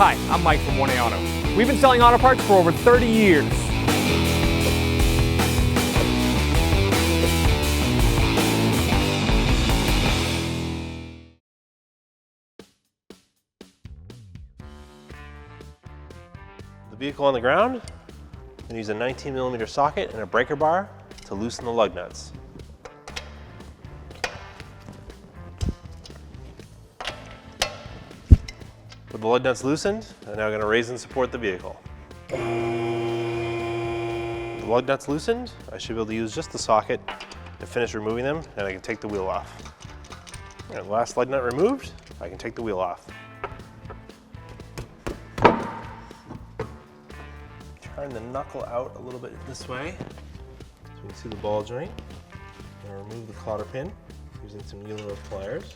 Hi, I'm Mike from 1A Auto. We've been selling auto parts for over 30 years. The vehicle on the ground, I'm going to use a 19mm socket and a breaker bar to loosen the lug nuts. With the lug nuts loosened, I'm now going to raise and support the vehicle. With the lug nuts loosened, I should be able to use just the socket and finish removing them, and I can take the wheel off. And the last lug nut removed, I can take the wheel off. Turn the knuckle out a little bit this way so we can see the ball joint. I'm going to remove the cotter pin using some needle nose pliers.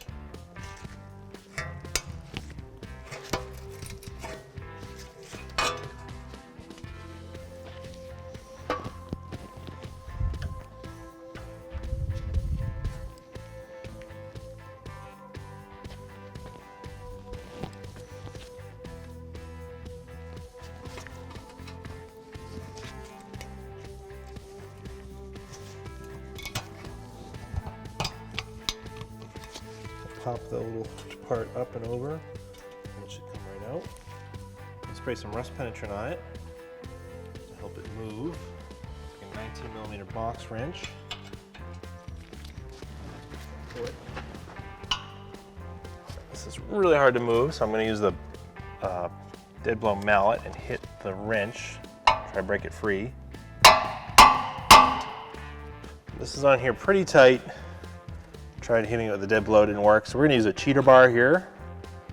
Pop the little part up and over, and it should come right out. I'll spray some rust penetrant on it to help it move. Like a 19mm box wrench. This is really hard to move, so I'm going to use the dead blow mallet and hit the wrench, try to break it free. This is on here pretty tight. Tried hitting it with the dead blow, didn't work. So we're gonna use a cheater bar here.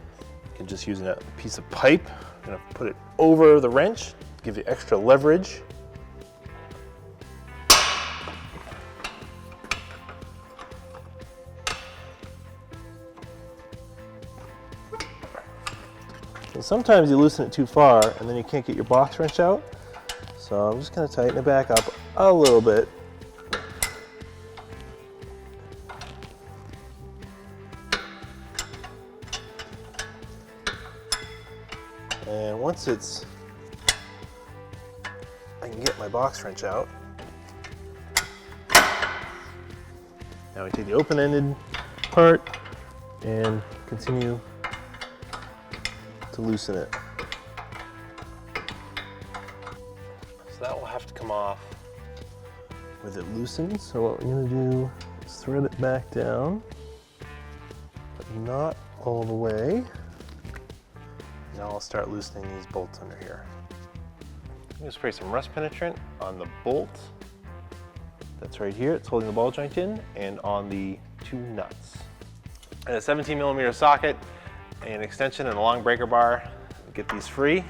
You can just use a piece of pipe. I'm gonna put it over the wrench, give you extra leverage. And sometimes you loosen it too far and then you can't get your box wrench out. So I'm just gonna tighten it back up a little bit. And once I can get my box wrench out. Now we take the open-ended part and continue to loosen it. So that will have to come off with it loosened. So what we're gonna do is thread it back down, but not all the way. Now I'll start loosening these bolts under here. I'm going to spray some rust penetrant on the bolt that's right here. It's holding the ball joint in, and on the two nuts. And a 17mm socket, an extension, and a long breaker bar. Get these free.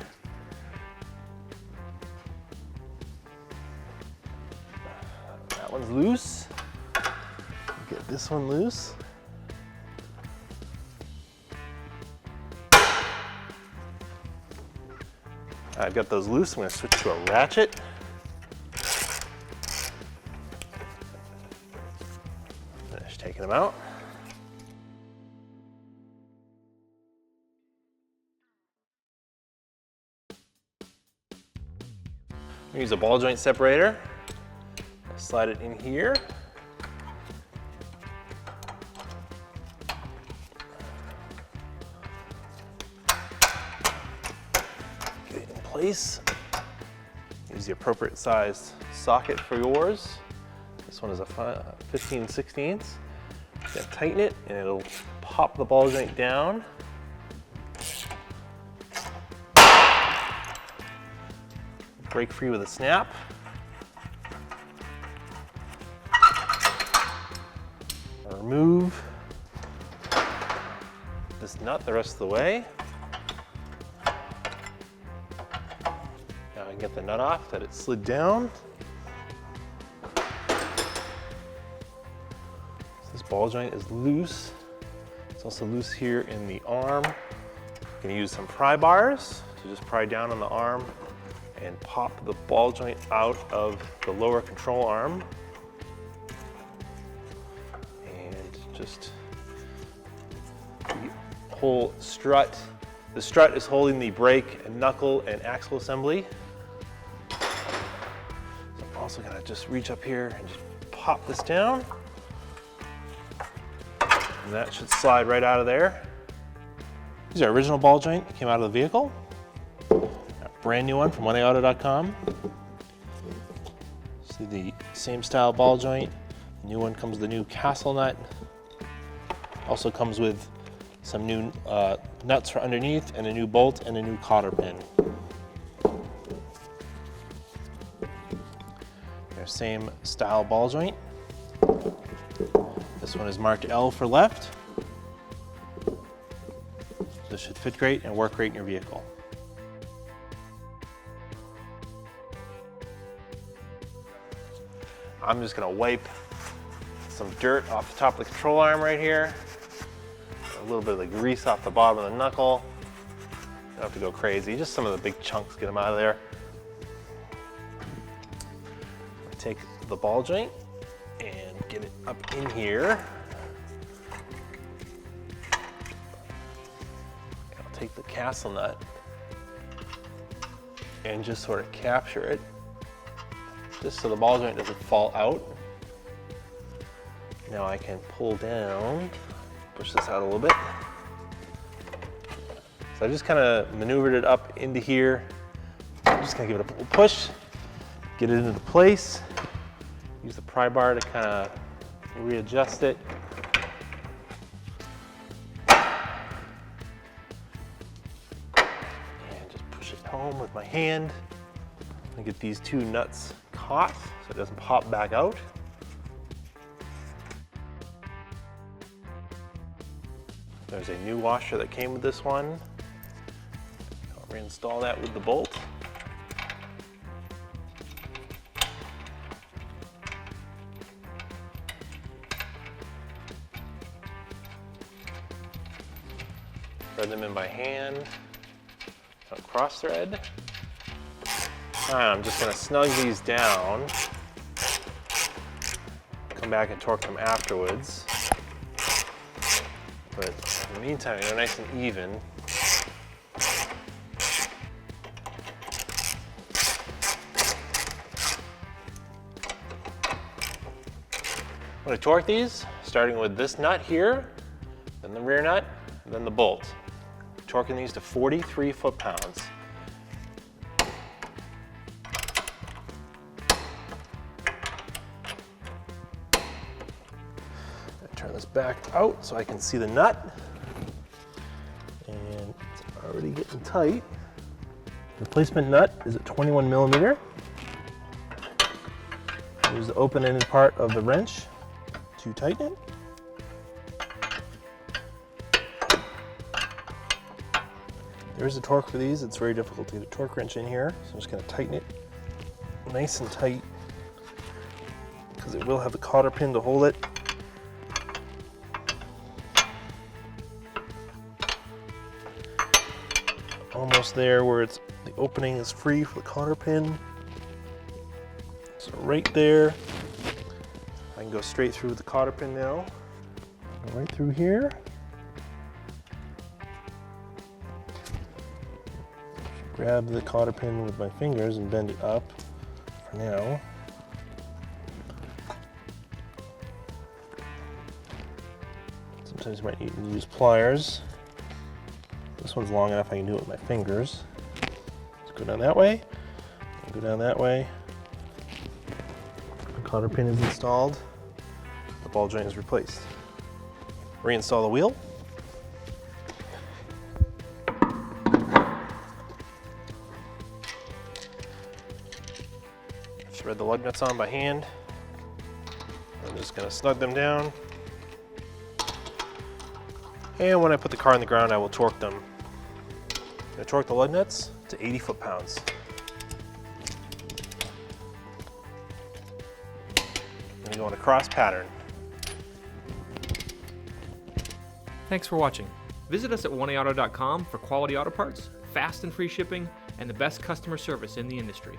That one's loose. Get this one loose. I've got those loose. I'm going to switch to a ratchet. Finish taking them out. I'm going to use a ball joint separator. Slide it in here. Place. Use the appropriate sized socket for yours. This one is a 15/16. Tighten it and it'll pop the ball joint down. Break free with a snap. Remove this nut the rest of the way. Get the nut off that it slid down. So this ball joint is loose. It's also loose here in the arm. I'm going to use some pry bars to just pry down on the arm and pop the ball joint out of the lower control arm. And just the whole strut The strut is holding the brake and knuckle and axle assembly. So I'm also gonna just reach up here and just pop this down. And that should slide right out of there. These are original ball joint that came out of the vehicle. Brand new one from oneauto.com. See the same style ball joint. The new one comes with the new castle nut. Also comes with some new nuts for underneath and a new bolt and a new cotter pin. Their same style ball joint. This one is marked L for left. This should fit great and work great in your vehicle. I'm just gonna wipe some dirt off the top of the control arm right here. A little bit of the grease off the bottom of the knuckle. Don't have to go crazy, just some of the big chunks, get them out of there. Take the ball joint and get it up in here. I'll take the castle nut and just sort of capture it, just so the ball joint doesn't fall out. Now I can pull down, push this out a little bit. So I just kind of maneuvered it up into here. I'm just gonna give it a push, get it into place. Use the pry bar to kind of readjust it. And just push it home with my hand. And get these two nuts caught so it doesn't pop back out. There's a new washer that came with this one. I'll reinstall that with the bolt. Thread them in by hand. Don't cross thread. I'm just going to snug these down. Come back and torque them afterwards. But in the meantime, they're nice and even. I'm going to torque these, starting with this nut here, then the rear nut, and then the bolt. Torquing these to 43 foot-pounds. Turn this back out so I can see the nut. And it's already getting tight. The replacement nut is at 21 millimeter. Use the open-ended part of the wrench to tighten it. There's a torque for these. It's very difficult to get a torque wrench in here, so I'm just going to tighten it nice and tight because it will have the cotter pin to hold it. Almost there where the opening is free for the cotter pin. So right there, I can go straight through with the cotter pin now. Go right through here. Grab the cotter pin with my fingers and bend it up for now. Sometimes you might need to use pliers. This one's long enough I can do it with my fingers. Let's go down that way, and go down that way. The cotter pin is installed. The ball joint is replaced. Reinstall the wheel. Thread the lug nuts on by hand. I'm just going to snug them down. And when I put the car on the ground, I will torque them. I'm going to torque the lug nuts to 80 foot-pounds. I'm going to go in a cross pattern. Thanks for watching. Visit us at oneauto.com for quality auto parts, fast and free shipping, and the best customer service in the industry.